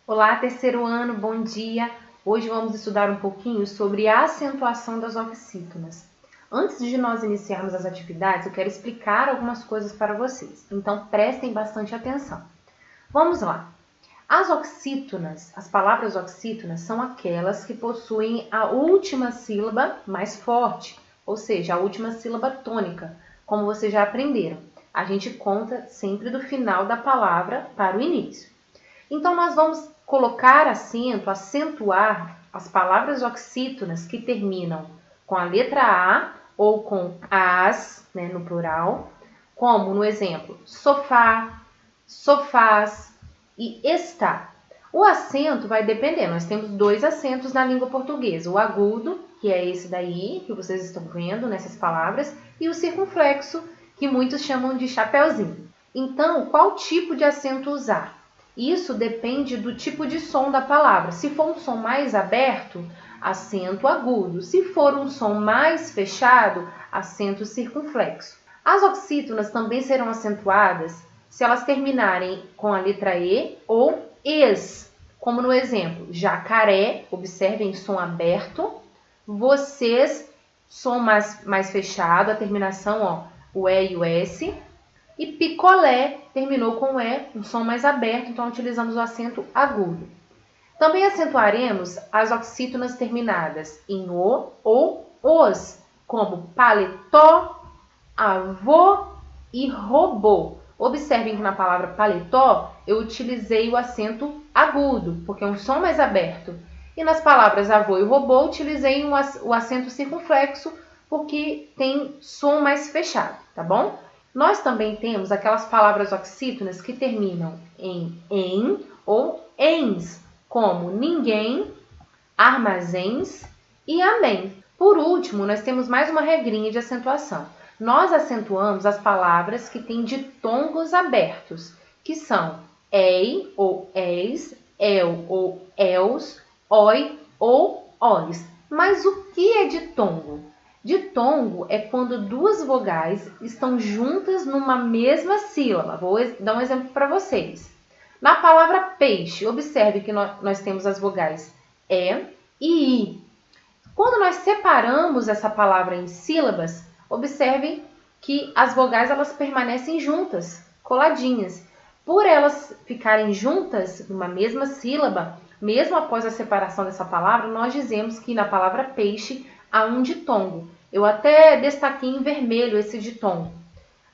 Olá, terceiro ano, bom dia! Hoje vamos estudar um pouquinho sobre a acentuação das oxítonas. Antes de nós iniciarmos as atividades, eu quero explicar algumas coisas para vocês, então prestem bastante atenção. Vamos lá! As oxítonas, as palavras oxítonas, são aquelas que possuem a última sílaba mais forte, ou seja, a última sílaba tônica, como vocês já aprenderam. A gente conta sempre do final da palavra para o início. Então, nós vamos colocar acento, acentuar as palavras oxítonas que terminam com a letra A ou com as, no plural, como no exemplo sofá, sofás e está. O acento vai depender, nós temos dois acentos na língua portuguesa, o agudo, que é esse daí, que vocês estão vendo nessas palavras, e o circunflexo, que muitos chamam de chapeuzinho. Então, qual tipo de acento usar? Isso depende do tipo de som da palavra. Se for um som mais aberto, acento agudo. Se for um som mais fechado, acento circunflexo. As oxítonas também serão acentuadas se elas terminarem com a letra E ou ES, como no exemplo, jacaré, observem, som aberto, vocês, som mais fechado, a terminação, o E e o S, e picolé terminou com E, um som mais aberto, então utilizamos o acento agudo. Também acentuaremos as oxítonas terminadas em O ou OS, como paletó, avô e robô. Observem que na palavra paletó eu utilizei o acento agudo, porque é um som mais aberto. E nas palavras avô e robô utilizei o acento circunflexo, porque tem som mais fechado, tá bom? Nós também temos aquelas palavras oxítonas que terminam em ou ens, como ninguém, armazéns e amém. Por último, nós temos mais uma regrinha de acentuação. Nós acentuamos as palavras que têm ditongos abertos, que são ei ou eis, el ou els, oi ou ois. Mas o que é ditongo? Ditongo é quando duas vogais estão juntas numa mesma sílaba. Vou dar um exemplo para vocês. Na palavra peixe, observe que nós temos as vogais E e I. Quando nós separamos essa palavra em sílabas, observem que as vogais elas permanecem juntas, coladinhas. Por elas ficarem juntas numa mesma sílaba, mesmo após a separação dessa palavra, nós dizemos que na palavra peixe há um ditongo. Eu até destaquei em vermelho esse ditongo.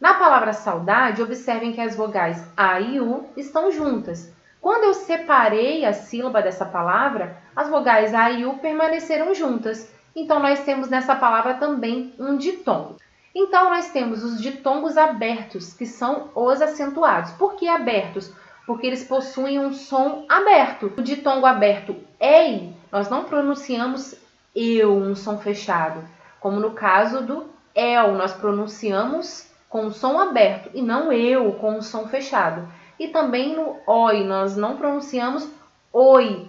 Na palavra saudade, observem que as vogais A e U estão juntas. Quando eu separei a sílaba dessa palavra, as vogais A e U permaneceram juntas. Então, nós temos nessa palavra também um ditongo. Então, nós temos os ditongos abertos, que são os acentuados. Por que abertos? Porque eles possuem um som aberto. O ditongo aberto ei, nós não pronunciamos eu, um som fechado. Como no caso do el, nós pronunciamos com o som aberto e não eu, com o som fechado. E também no oi, nós não pronunciamos oi,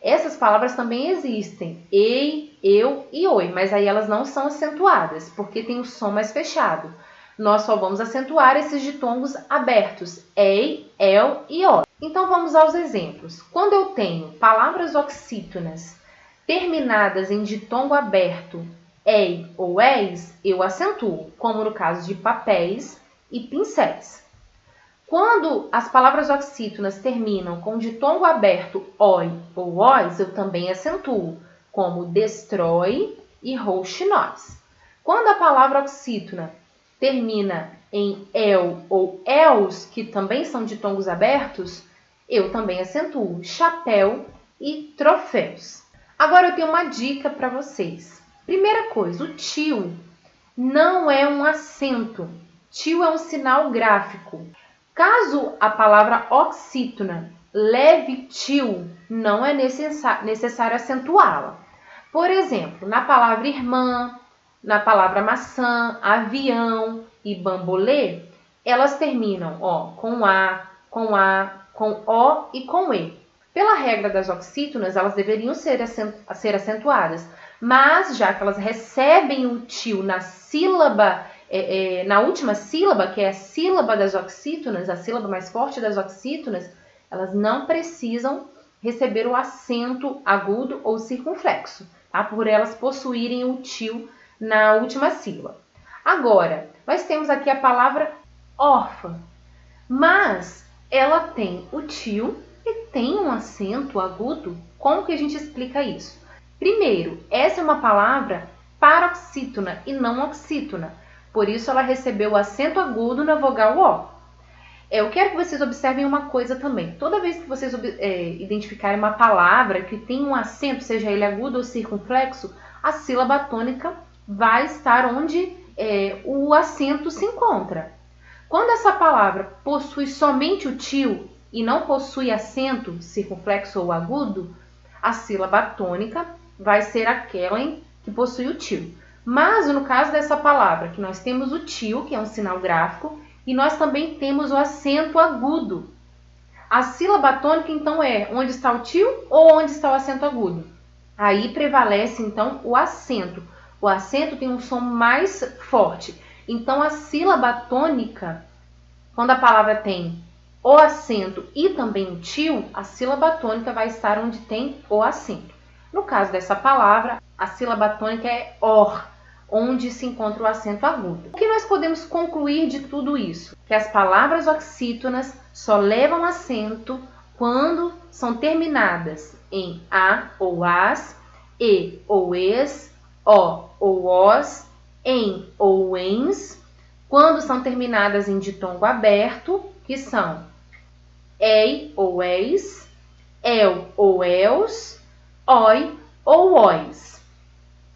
Essas palavras também existem, ei, eu e oi, mas aí elas não são acentuadas, porque tem o som mais fechado. Nós só vamos acentuar esses ditongos abertos, ei, el e oi. Então vamos aos exemplos. Quando eu tenho palavras oxítonas terminadas em ditongo aberto, ei ou eis, eu acentuo, como no caso de papéis e pincéis. Quando as palavras oxítonas terminam com ditongo aberto oi ou ois, eu também acentuo, como destrói e rouxinóis. Quando a palavra oxítona termina em el ou els, que também são ditongos abertos, eu também acentuo, chapéu e troféus. Agora eu tenho uma dica para vocês. Primeira coisa, o tio não é um acento. Tio é um sinal gráfico. Caso a palavra oxítona leve tio, não é necessário acentuá-la. Por exemplo, na palavra irmã, na palavra maçã, avião e bambolê, elas terminam com A, com O e com E. Pela regra das oxítonas, elas deveriam ser acentuadas, mas já que elas recebem o tio na sílaba, na última sílaba, que é a sílaba das oxítonas, a sílaba mais forte das oxítonas, elas não precisam receber o acento agudo ou circunflexo, tá? Por elas possuírem o tio na última sílaba. Agora, nós temos aqui a palavra órfã, mas ela tem o tio e tem um acento agudo. Como que a gente explica isso? Primeiro, essa é uma palavra paroxítona e não oxítona, por isso ela recebeu o acento agudo na vogal O. Eu quero que vocês observem uma coisa também. Toda vez que vocês identificarem uma palavra que tem um acento, seja ele agudo ou circunflexo, a sílaba tônica vai estar onde o acento se encontra. Quando essa palavra possui somente o tio e não possui acento circunflexo ou agudo, a sílaba tônica vai ser aquela que possui o tio. Mas no caso dessa palavra, que nós temos o tio, que é um sinal gráfico, e nós também temos o acento agudo. A sílaba tônica, então, é onde está o tio ou onde está o acento agudo? Aí prevalece, então, o acento. O acento tem um som mais forte. Então, a sílaba tônica, quando a palavra tem o acento e também o tio, a sílaba tônica vai estar onde tem o acento. No caso dessa palavra, a sílaba tônica é OR, onde se encontra o acento agudo. O que nós podemos concluir de tudo isso? Que as palavras oxítonas só levam acento quando são terminadas em A ou AS, E ou ES, O ou OS, EM ou ENS, quando são terminadas em ditongo aberto, que são EI ou EIS, EL ou ELS, OI ou OIS.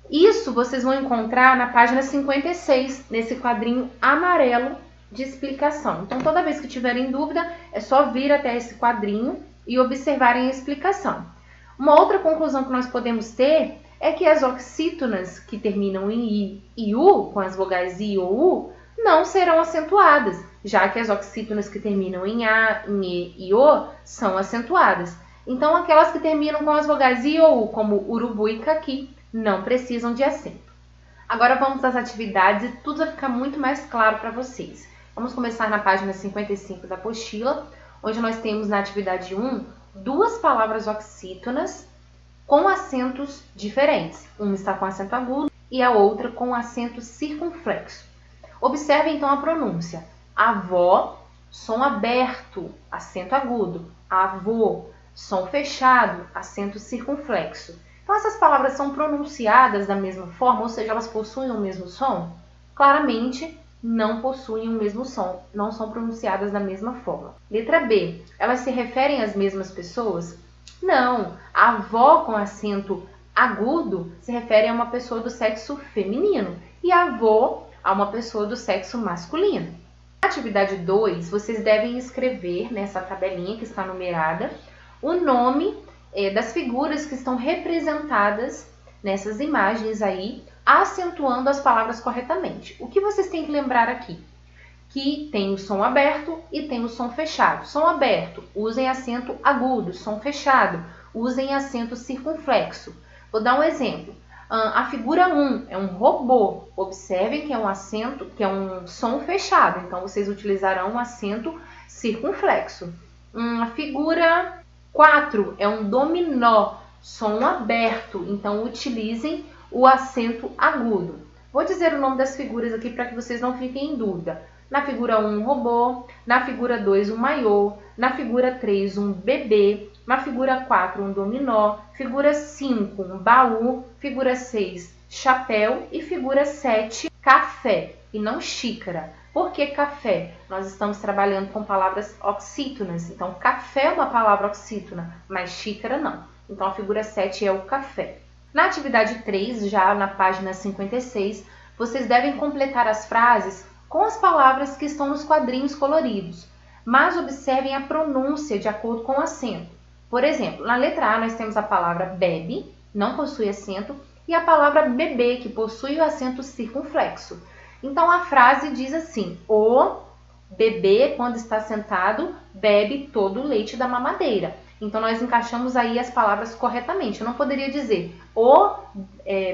Isso vocês vão encontrar na página 56, nesse quadrinho amarelo de explicação. Então, toda vez que tiverem dúvida, é só vir até esse quadrinho e observarem a explicação. Uma outra conclusão que nós podemos ter é que as oxítonas que terminam em I e U, com as vogais I ou U, não serão acentuadas, já que as oxítonas que terminam em A, em E e O são acentuadas. Então, aquelas que terminam com as vogais I ou U, como urubu e caqui, não precisam de acento. Agora vamos às atividades e tudo vai ficar muito mais claro para vocês. Vamos começar na página 55 da apostila, onde nós temos na atividade 1 duas palavras oxítonas com acentos diferentes. Uma está com acento agudo e a outra com acento circunflexo. Observe então a pronúncia. Avó, som aberto, acento agudo. Avô, som fechado, acento circunflexo. Então, essas palavras são pronunciadas da mesma forma, ou seja, elas possuem o mesmo som? Claramente, não possuem o mesmo som, não são pronunciadas da mesma forma. Letra B, elas se referem às mesmas pessoas? Não, a avó com acento agudo se refere a uma pessoa do sexo feminino e avô a uma pessoa do sexo masculino. Na atividade 2, vocês devem escrever nessa tabelinha que está numerada o nome das figuras que estão representadas nessas imagens aí, acentuando as palavras corretamente. O que vocês têm que lembrar aqui? Que tem o som aberto e tem o som fechado. Som aberto, usem acento agudo. Som fechado, usem acento circunflexo. Vou dar um exemplo. A figura 1 é um robô. Observem que é um acento, que é um som fechado. Então, vocês utilizarão um acento circunflexo. A figura 4 é um dominó, som aberto, então utilizem o acento agudo. Vou dizer o nome das figuras aqui para que vocês não fiquem em dúvida. Na figura 1, um robô, na figura 2, um maiô, na figura 3, um bebê, na figura 4, um dominó, figura 5, um baú, figura 6, chapéu e figura 7, café e não xícara. Por que café? Nós estamos trabalhando com palavras oxítonas. Então, café é uma palavra oxítona, mas xícara não. Então, a figura 7 é o café. Na atividade 3, já na página 56, vocês devem completar as frases com as palavras que estão nos quadrinhos coloridos. Mas observem a pronúncia de acordo com o acento. Por exemplo, na letra A nós temos a palavra bebe, não possui acento, e a palavra bebê, que possui o acento circunflexo. Então, a frase diz assim: o bebê, quando está sentado, bebe todo o leite da mamadeira. Então, nós encaixamos aí as palavras corretamente. Eu não poderia dizer o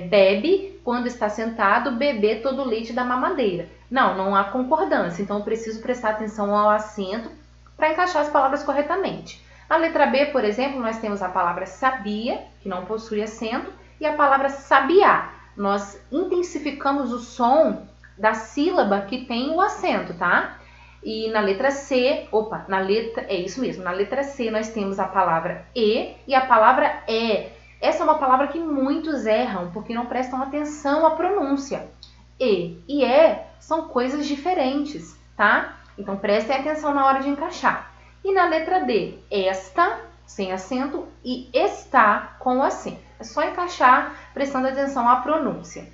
bebe, quando está sentado, bebê todo o leite da mamadeira. Não, não há concordância. Então, eu preciso prestar atenção ao acento para encaixar as palavras corretamente. Na letra B, por exemplo, nós temos a palavra sabia, que não possui acento, e a palavra sabiá. Nós intensificamos o som da sílaba que tem o acento, tá? E na letra C, é isso mesmo, na letra C nós temos a palavra e a palavra é. Essa é uma palavra que muitos erram, porque não prestam atenção à pronúncia. E é são coisas diferentes, tá? Então prestem atenção na hora de encaixar. E na letra D, esta, sem acento, e está com acento. É só encaixar prestando atenção à pronúncia.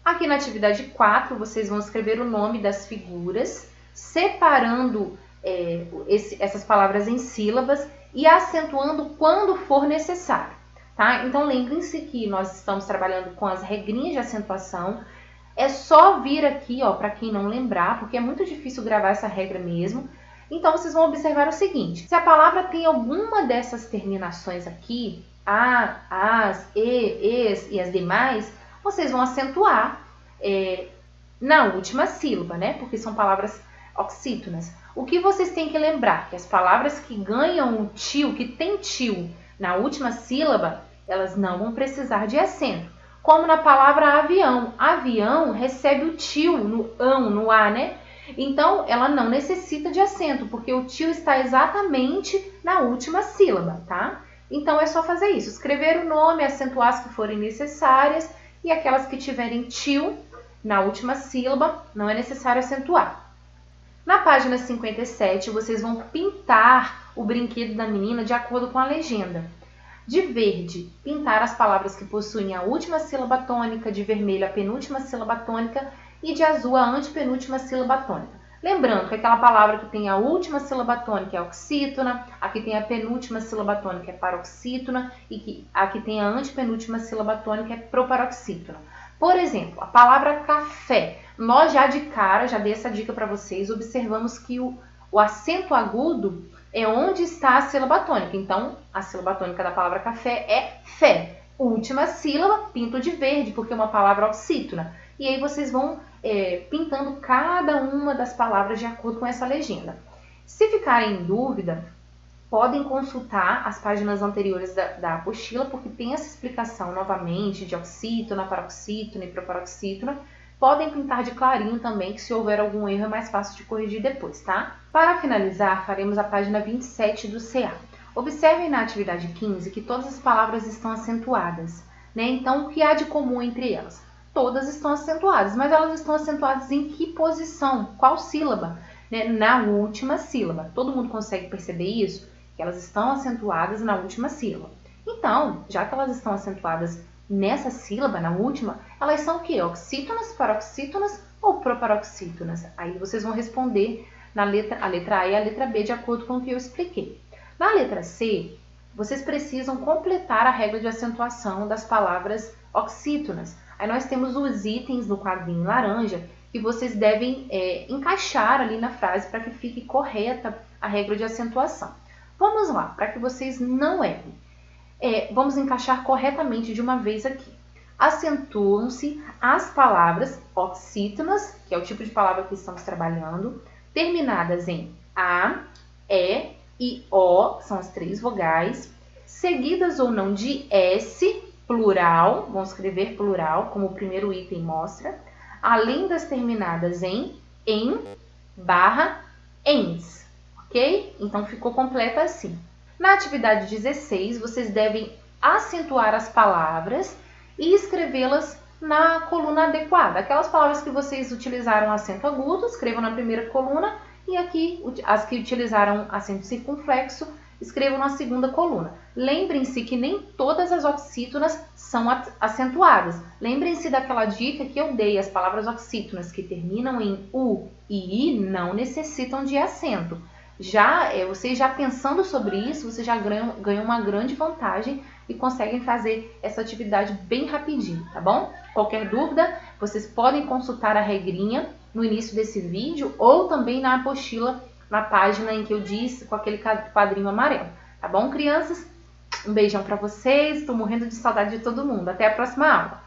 Aqui na atividade 4, vocês vão escrever o nome das figuras, separando essas palavras em sílabas e acentuando quando for necessário. Tá? Então, lembrem-se que nós estamos trabalhando com as regrinhas de acentuação. É só vir aqui, para quem não lembrar, porque é muito difícil gravar essa regra mesmo. Então, vocês vão observar o seguinte. Se a palavra tem alguma dessas terminações aqui, a, as, es e as demais, vocês vão acentuar na última sílaba, né? Porque são palavras oxítonas. O que vocês têm que lembrar? Que as palavras que ganham o tio, que tem tio na última sílaba, elas não vão precisar de acento. Como na palavra avião. Avião recebe o tio no A, né? Então, ela não necessita de acento, porque o tio está exatamente na última sílaba, tá? Então, é só fazer isso. Escrever o nome, acentuar as que forem necessárias e aquelas que tiverem tio na última sílaba, não é necessário acentuar. Na página 57, vocês vão pintar o brinquedo da menina de acordo com a legenda. De verde, pintar as palavras que possuem a última sílaba tônica, de vermelho a penúltima sílaba tônica e de azul a antepenúltima sílaba tônica. Lembrando que aquela palavra que tem a última sílaba tônica é oxítona, a que tem a penúltima sílaba tônica é paroxítona e que a que tem a antepenúltima sílaba tônica é proparoxítona. Por exemplo, a palavra café. Nós já de cara, já dei essa dica para vocês, observamos que o acento agudo é onde está a sílaba tônica. Então, a sílaba tônica da palavra café é fé. Última sílaba, pinto de verde, porque é uma palavra oxítona. E aí vocês vão pintando cada uma das palavras de acordo com essa legenda. Se ficarem em dúvida, podem consultar as páginas anteriores da apostila, porque tem essa explicação novamente de oxítona, paroxítona e proparoxítona. Podem pintar de clarinho também, que se houver algum erro é mais fácil de corrigir depois, tá? Para finalizar, faremos a página 27 do CA. Observem na atividade 15 que todas as palavras estão acentuadas, né? Então, o que há de comum entre elas? Todas estão acentuadas, mas elas estão acentuadas em que posição? Qual sílaba? Né? Na última sílaba. Todo mundo consegue perceber isso? Que elas estão acentuadas na última sílaba. Então, já que elas estão acentuadas nessa sílaba, na última, elas são o quê? Oxítonas, paroxítonas ou proparoxítonas? Aí vocês vão responder a letra A e a letra B de acordo com o que eu expliquei. Na letra C, vocês precisam completar a regra de acentuação das palavras oxítonas. Aí nós temos os itens no quadrinho laranja que vocês devem encaixar ali na frase para que fique correta a regra de acentuação. Vamos lá, para que vocês não errem. Vamos encaixar corretamente de uma vez aqui. Acentuam-se as palavras oxítonas, que é o tipo de palavra que estamos trabalhando, terminadas em A, E e O, são as 3 vogais, seguidas ou não de S, plural, vamos escrever plural, como o primeiro item mostra, além das terminadas em, barra, ens, ok? Então, ficou completa assim. Na atividade 16, vocês devem acentuar as palavras e escrevê-las na coluna adequada. Aquelas palavras que vocês utilizaram acento agudo, escrevam na primeira coluna, e aqui as que utilizaram acento circunflexo, escrevam na segunda coluna. Lembrem-se que nem todas as oxítonas são acentuadas. Lembrem-se daquela dica que eu dei, as palavras oxítonas que terminam em U e I não necessitam de acento. Vocês já pensando sobre isso, vocês já ganham uma grande vantagem e conseguem fazer essa atividade bem rapidinho, tá bom? Qualquer dúvida, vocês podem consultar a regrinha no início desse vídeo ou também na apostila, na página em que eu disse, com aquele quadrinho amarelo. Tá bom, crianças? Um beijão para vocês, estou morrendo de saudade de todo mundo. Até a próxima aula!